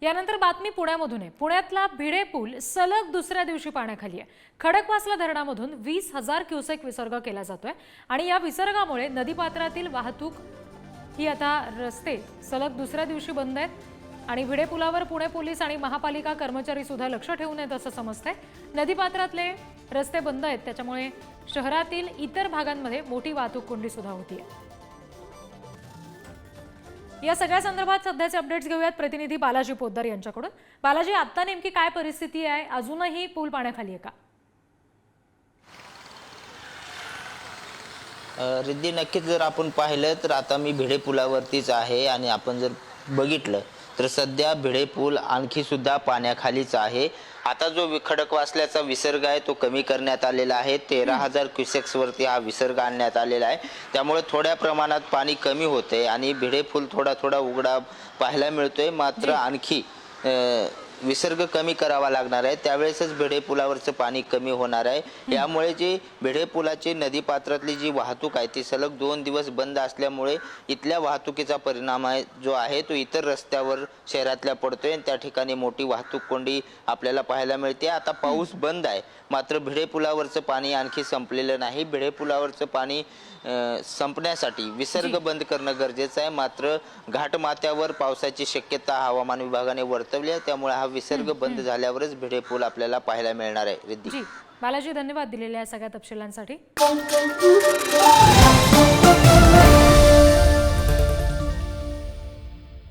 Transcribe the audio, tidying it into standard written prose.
यानंतर बातमी पुण्यामधून आहे। पुण्यातला भिडे पूल सलग दुसऱ्या दिवशी पाण्याखाली आहे। खडकवासला धरणामधून 20,000 क्युसेक विसर्ग केला जातोय आणि या विसर्गामुळे नदीपात्रातील वाहतूक ही आता रस्ते सलग दुसऱ्या दिवशी बंद आहेत आणि भिडे पुलावर पुणे पोलीस आणि महापालिका कर्मचारी सुद्धा लक्ष ठेवून आहेत असं समजतंय। नदीपात्रातले रस्ते बंद आहेत, त्याच्यामुळे शहरातील इतर भागांमध्ये मोठी वाहतूक कोंडी सुद्धा होतीये। या सगळ्या संदर्भात सध्याचे अपडेट्स घेऊयात प्रतिनिधी बालाजी पोद्दार यांच्याकडून। बालाजी, आता नेमकी काय परिस्थिती आहे? अजूनही पूल पाण्याखाली आहे का? रिद्धी, नक्कीच जर आपण पाहिलं तर आता मी भिडे पुलावरतीच आहे आणि आपण जर बघितलं तर सध्या भिडे पूल आणखी सुद्धा पाण्याखालीच आहे। आता जो खडकवासल्याचा विसर्ग आहे तो कमी करण्यात आलेला आहे। 13,000 क्युसेक्स वरती हा विसर्ग आणण्यात आलेला आहे, त्यामुळे थोड्या प्रमाणात पाणी कमी होते आणि भिडे पूल थोडा थोडा उघडा पाहायला मिळतोय। मात्र आणखी विसर्ग कमी करावा लागणार आहे, त्यावेळेसच भिडे पुलावरचं पाणी कमी होणार आहे। यामुळे जी भिडे पुलाची नदी पात्रातली जी वाहतूक आहे ती सलग 2 दिवस बंद असल्यामुळे इथल्या वाहतुकीचा परिणाम आहे जो आहे तो इतर रस्त्यावर शहरातल्या पडतोय आणि त्या ठिकाणी मोठी वाहतूक कोंडी आपल्याला पाहायला मिळते। आता पाऊस बंद आहे, मात्र भिडे पुलावरचं पाणी आणखी संपलेलं नाही। भिडे पुलावरचं पाणी संपण्यासाठी विसर्ग बंद करणं गरजेचं आहे, मात्र घाटमाथ्यावर पावसाची शक्यता हवामान विभागाने वर्तवली आहे, त्यामुळे हा विसर्ग बंद झाल्यावरच भिडे पूल आपल्याला पाहायला मिळणार आहे। रिद्धी, बालाजी, धन्यवाद दिलेल्या सगळ्या तपशिलांसाठी।